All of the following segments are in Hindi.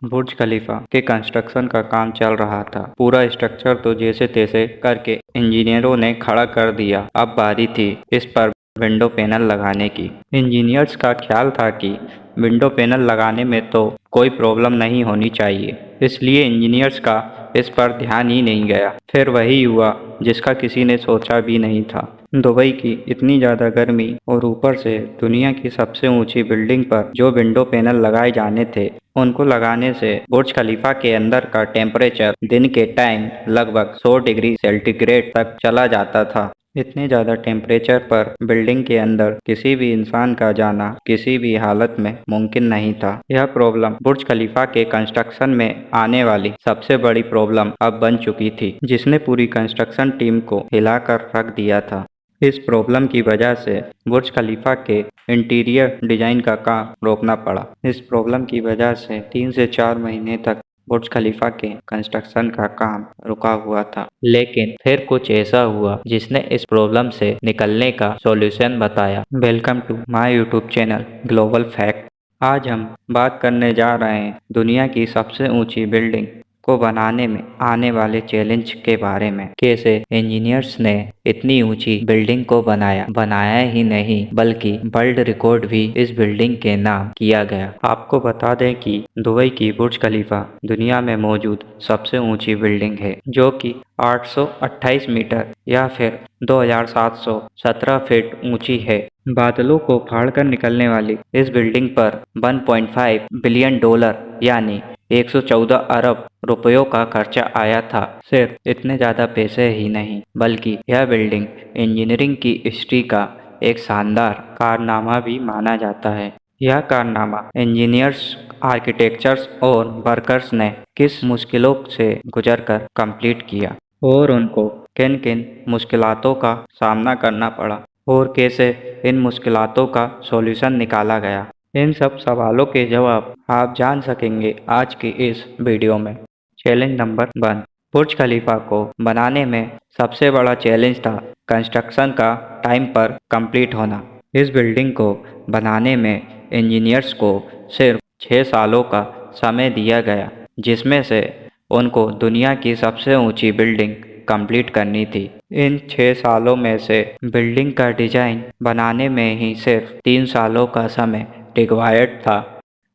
बुर्ज खलीफा के कंस्ट्रक्शन का काम चल रहा था। पूरा स्ट्रक्चर तो जैसे तैसे करके इंजीनियरों ने खड़ा कर दिया। अब बारी थी इस पर विंडो पैनल लगाने की। इंजीनियर्स का ख्याल था कि विंडो पैनल लगाने में तो कोई प्रॉब्लम नहीं होनी चाहिए, इसलिए इंजीनियर्स का इस पर ध्यान ही नहीं गया। फिर वही हुआ जिसका किसी ने सोचा भी नहीं था। दुबई की इतनी ज़्यादा गर्मी और ऊपर से दुनिया की सबसे ऊंची बिल्डिंग पर जो विंडो पैनल लगाए जाने थे, उनको लगाने से बुर्ज खलीफा के अंदर का टेम्परेचर दिन के टाइम लगभग 100 डिग्री सेंटीग्रेड तक चला जाता था। इतने ज़्यादा टेम्परेचर पर बिल्डिंग के अंदर किसी भी इंसान का जाना किसी भी हालत में मुमकिन नहीं था। यह प्रॉब्लम बुर्ज खलीफा के कंस्ट्रक्शन में आने वाली सबसे बड़ी प्रॉब्लम अब बन चुकी थी, जिसने पूरी कंस्ट्रक्शन टीम को हिलाकर रख दिया था। इस प्रॉब्लम की वजह से बुर्ज खलीफा के इंटीरियर डिजाइन का काम रोकना पड़ा। इस प्रॉब्लम की वजह से 3 से 4 महीने तक बुर्ज खलीफा के कंस्ट्रक्शन का काम रुका हुआ था। लेकिन फिर कुछ ऐसा हुआ जिसने इस प्रॉब्लम से निकलने का सॉल्यूशन बताया। Welcome to my YouTube channel global fact. आज हम बात करने जा रहे हैं दुनिया की सबसे ऊंची बिल्डिंग को बनाने में आने वाले चैलेंज के बारे में। कैसे इंजीनियर्स ने इतनी ऊंची बिल्डिंग को बनाया ही नहीं बल्कि वर्ल्ड रिकॉर्ड भी इस बिल्डिंग के नाम किया गया। आपको बता दें कि दुबई की बुर्ज खलीफा दुनिया में मौजूद सबसे ऊंची बिल्डिंग है, जो कि 828 मीटर या फिर 2717 फीट ऊंची है। बादलों को फाड़कर निकलने वाली इस बिल्डिंग पर 1.5 बिलियन डॉलर यानी 114 अरब रुपयों का खर्चा आया था। सिर्फ इतने ज़्यादा पैसे ही नहीं बल्कि यह बिल्डिंग इंजीनियरिंग की हिस्ट्री का एक शानदार कारनामा भी माना जाता है। यह कारनामा इंजीनियर्स, आर्किटेक्चर्स और वर्कर्स ने किस मुश्किलों से गुजरकर कंप्लीट किया और उनको किन किन मुश्किलातों का सामना करना पड़ा और कैसे इन मुश्किलातों का सॉल्यूशन निकाला गया। इन सब सवालों के जवाब आप जान सकेंगे आज की इस वीडियो में। Challenge number 1। बुर्ज खलीफा को बनाने में सबसे बड़ा चैलेंज था कंस्ट्रक्शन का टाइम पर कंप्लीट होना। इस बिल्डिंग को बनाने में इंजीनियर्स को सिर्फ 6 सालों का समय दिया गया, जिसमें से उनको दुनिया की सबसे ऊंची बिल्डिंग कंप्लीट करनी थी। इन 6 सालों में से बिल्डिंग का डिजाइन बनाने में ही सिर्फ 3 सालों का समय रिक्वायर्ड था।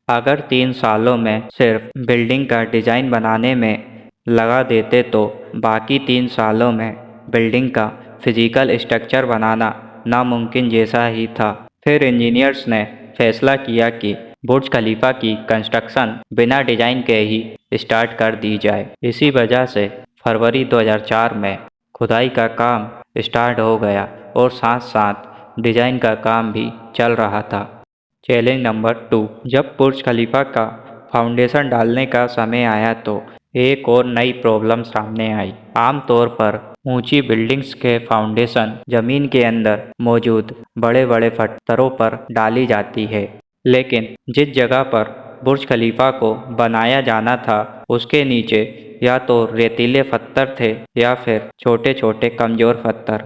अगर 3 सालों में सिर्फ बिल्डिंग का डिजाइन बनाने में लगा देते तो बाकी 3 सालों में बिल्डिंग का फिजिकल स्ट्रक्चर बनाना नामुमकिन जैसा ही था। फिर इंजीनियर्स ने फैसला किया कि बुर्ज खलीफा की कंस्ट्रक्शन बिना डिजाइन के ही स्टार्ट कर दी जाए। इसी वजह से फरवरी 2004 में खुदाई का काम स्टार्ट हो गया और साथ साथ डिजाइन का काम भी चल रहा था। Challenge number 2। जब बुर्ज खलीफा का फाउंडेशन डालने का समय आया तो एक और नई प्रॉब्लम सामने आई। आमतौर पर ऊंची बिल्डिंग्स के फाउंडेशन जमीन के अंदर मौजूद बड़े बड़े पत्थरों पर डाली जाती है, लेकिन जिस जगह पर बुर्ज खलीफा को बनाया जाना था उसके नीचे या तो रेतीले पत्थर थे या फिर छोटे छोटे कमज़ोर पत्थर।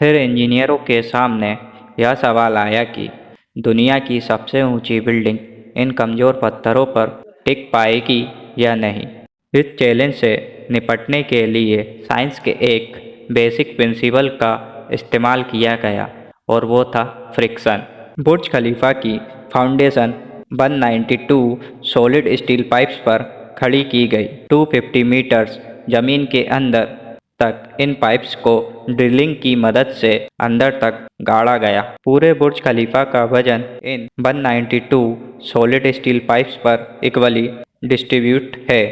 फिर इंजीनियरों के सामने यह सवाल आया कि दुनिया की सबसे ऊंची बिल्डिंग इन कमज़ोर पत्थरों पर टिक पाएगी या नहीं। इस चैलेंज से निपटने के लिए साइंस के एक बेसिक प्रिंसिपल का इस्तेमाल किया गया और वो था फ्रिक्शन। बुर्ज खलीफा की फाउंडेशन 192 सॉलिड स्टील पाइप्स पर खड़ी की गई। 250 मीटर्स जमीन के अंदर तक इन पाइप्स को ड्रिलिंग की मदद से अंदर तक गाड़ा गया। पूरे बुर्ज खलीफा का वजन इन 192 सॉलिड स्टील पाइप्स पर इक्वली डिस्ट्रीब्यूट है।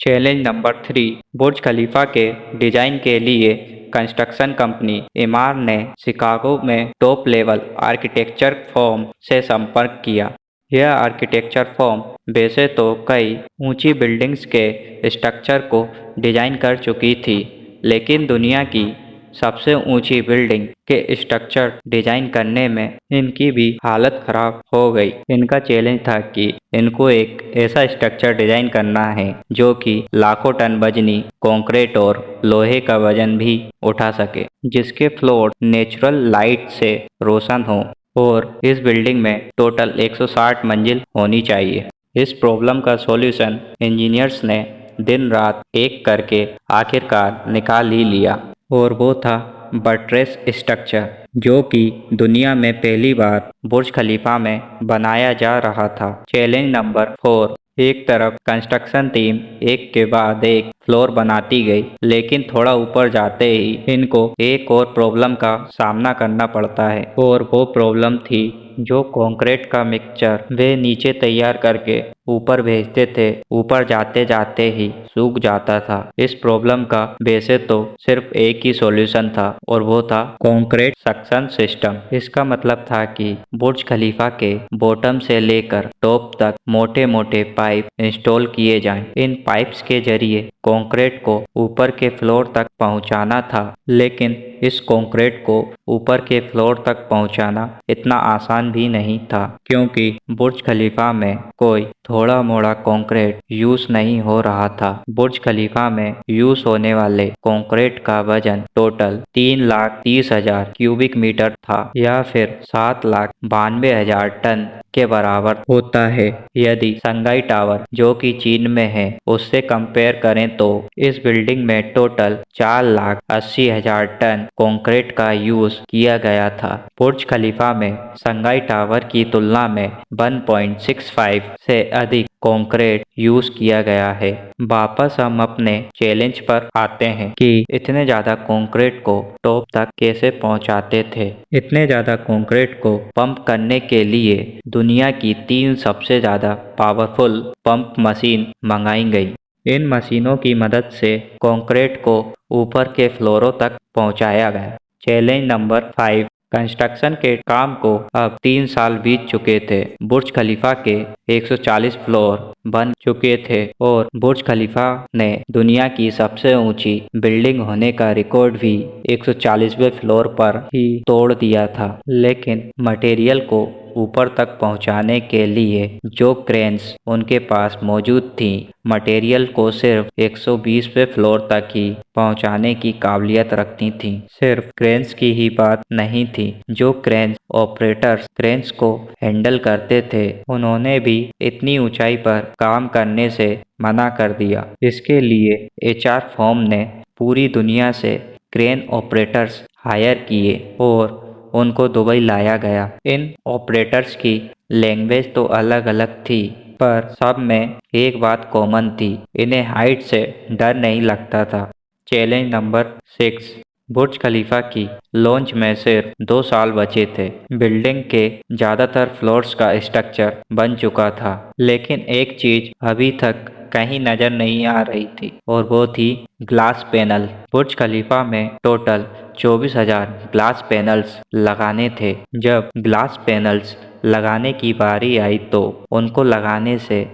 Challenge number 3। बुर्ज खलीफा के डिजाइन के लिए कंस्ट्रक्शन कंपनी इमार ने शिकागो में टॉप लेवल आर्किटेक्चर फर्म से संपर्क किया। यह आर्किटेक्चर फर्म वैसे तो कई ऊंची बिल्डिंग्स के स्ट्रक्चर को डिजाइन कर चुकी थी, लेकिन दुनिया की सबसे ऊंची बिल्डिंग के स्ट्रक्चर डिजाइन करने में इनकी भी हालत खराब हो गई। इनका चैलेंज था कि इनको एक ऐसा स्ट्रक्चर डिजाइन करना है जो कि लाखों टन वजनी कंक्रीट और लोहे का वजन भी उठा सके, जिसके फ्लोर नेचुरल लाइट से रोशन हो और इस बिल्डिंग में टोटल 160 मंजिल होनी चाहिए। इस प्रॉब्लम का सॉल्यूशन इंजीनियर्स ने दिन रात एक करके आखिरकार निकाल ही लिया, और वो था बट्रेस स्ट्रक्चर, जो कि दुनिया में पहली बार बुर्ज खलीफा में बनाया जा रहा था। Challenge number 4। एक तरफ कंस्ट्रक्शन टीम एक के बाद एक फ्लोर बनाती गई, लेकिन थोड़ा ऊपर जाते ही इनको एक और प्रॉब्लम का सामना करना पड़ता है, और वो प्रॉब्लम थी जो कंक्रीट का मिक्सचर वे नीचे तैयार करके ऊपर भेजते थे, ऊपर जाते जाते ही सूख जाता था। इस प्रॉब्लम का वैसे तो सिर्फ एक ही सॉल्यूशन था, और वो था कंक्रीट सक्शन सिस्टम। इसका मतलब था कि बुर्ज खलीफा के बॉटम से लेकर टॉप तक मोटे मोटे पाइप इंस्टॉल किए जाएं। इन पाइप्स के जरिए कंक्रीट को ऊपर के फ्लोर तक पहुंचाना था, लेकिन इस कंक्रीट को ऊपर के फ्लोर तक पहुंचाना इतना आसान भी नहीं था, क्योंकि बुर्ज खलीफा में कोई थोड़ा मोड़ा कंक्रीट यूज नहीं हो रहा था। बुर्ज खलीफा में यूज होने वाले कंक्रीट का वजन टोटल 3,30,000 क्यूबिक मीटर था, या फिर 7,92,000 टन के बराबर होता है। यदि संगाई टावर, जो कि चीन में है, उससे कंपेयर करें तो इस बिल्डिंग में टोटल 4,80,000 टन कंक्रीट का यूज किया गया था। बुर्ज खलीफा में संगाई टावर की तुलना में 1.65 से अधिक कंक्रीट यूज किया गया है। वापस हम अपने चैलेंज पर आते हैं कि इतने ज्यादा कंक्रीट को टॉप तक कैसे पहुंचाते थे। इतने ज्यादा कंक्रीट को पंप करने के लिए दुनिया की 3 सबसे ज्यादा पावरफुल पंप मशीन मंगाई गई। इन मशीनों की मदद से कंक्रीट को ऊपर के फ्लोरों तक पहुंचाया गया। Challenge number 5। कंस्ट्रक्शन के काम को अब 3 साल बीत चुके थे। बुर्ज खलीफा के 140 फ्लोर बन चुके थे, और बुर्ज खलीफा ने दुनिया की सबसे ऊंची बिल्डिंग होने का रिकॉर्ड भी 140वें फ्लोर पर ही तोड़ दिया था। लेकिन मटेरियल को ऊपर तक पहुंचाने के लिए जो क्रेन्स उनके पास मौजूद थी, मटेरियल को सिर्फ 120वें फ्लोर तक ही पहुंचाने की काबिलियत रखती थी। सिर्फ क्रेन्स की ही बात नहीं थी, जो क्रेन्स ऑपरेटर्स क्रेन्स को हैंडल करते थे, उन्होंने भी इतनी ऊंचाई पर काम करने से मना कर दिया। इसके लिए एचआर फर्म ने पूरी दुनिया से क्रेन ऑपरेटर्स हायर किए और उनको दुबई लाया गया। इन ऑपरेटर्स की लैंग्वेज तो अलग अलग थी, पर सब में एक बात कॉमन थी, इन्हें हाइट से डर नहीं लगता था। Challenge number 6। बुर्ज खलीफा की लॉन्च में सिर्फ 2 साल बचे थे। बिल्डिंग के ज्यादातर फ्लोर्स का स्ट्रक्चर बन चुका था, लेकिन एक चीज अभी तक कहीं नजर नहीं आ रही थी, और वो थी ग्लास पैनल। बुर्ज खलीफा में टोटल 24,000 ग्लास पैनल्स लगाने थे। जब ग्लास पैनल्स लगाने की बारी आई तो उनको लगाने से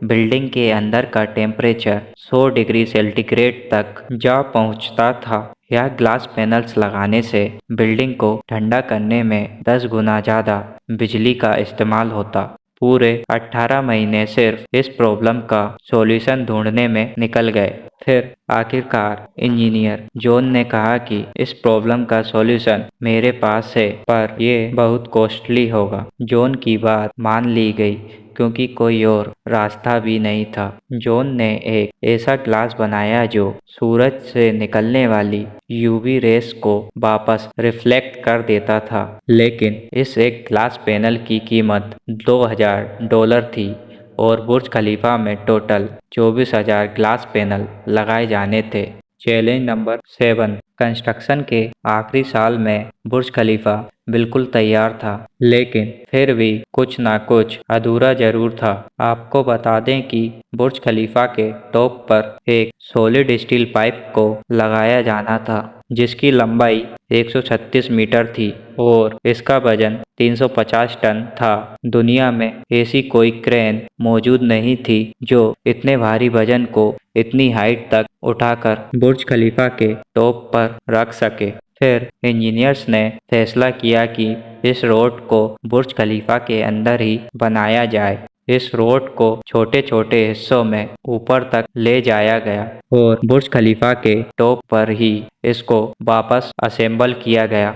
बिल्डिंग के अंदर का टेम्परेचर 100 डिग्री सेंटीग्रेड तक जा पहुंचता था। यह ग्लास पैनल्स लगाने से बिल्डिंग को ठंडा करने में 10 गुना ज़्यादा बिजली का इस्तेमाल होता। पूरे 18 महीने सिर्फ इस प्रॉब्लम का सॉल्यूशन ढूंढने में निकल गए। फिर आखिरकार इंजीनियर जॉन ने कहा कि इस प्रॉब्लम का सॉल्यूशन मेरे पास है, पर यह बहुत कॉस्टली होगा। जॉन की बात मान ली गई, क्योंकि कोई और रास्ता भी नहीं था। जॉन ने एक ऐसा ग्लास बनाया जो सूरज से निकलने वाली यूवी रेस को वापस रिफ्लेक्ट कर देता था। लेकिन इस एक ग्लास पैनल की कीमत $2,000 थी, और बुर्ज खलीफा में टोटल 24,000 ग्लास पैनल लगाए जाने थे। Challenge number 7। कंस्ट्रक्शन के आखिरी साल में बुर्ज खलीफा बिल्कुल तैयार था, लेकिन फिर भी कुछ ना कुछ अधूरा जरूर था। आपको बता दें कि बुर्ज खलीफा के टॉप पर एक सॉलिड स्टील पाइप को लगाया जाना था, जिसकी लंबाई 136 मीटर थी और इसका वजन 350 टन था। दुनिया में ऐसी कोई क्रेन मौजूद नहीं थी जो इतने भारी वजन को इतनी हाइट तक उठाकर बुर्ज खलीफा के टॉप पर रख सके। फिर इंजीनियर्स ने फैसला किया कि इस रोड को बुर्ज खलीफा के अंदर ही बनाया जाए। इस रोड को छोटे छोटे हिस्सों में ऊपर तक ले जाया गया और बुर्ज खलीफा के टॉप पर ही इसको वापस असेंबल किया गया।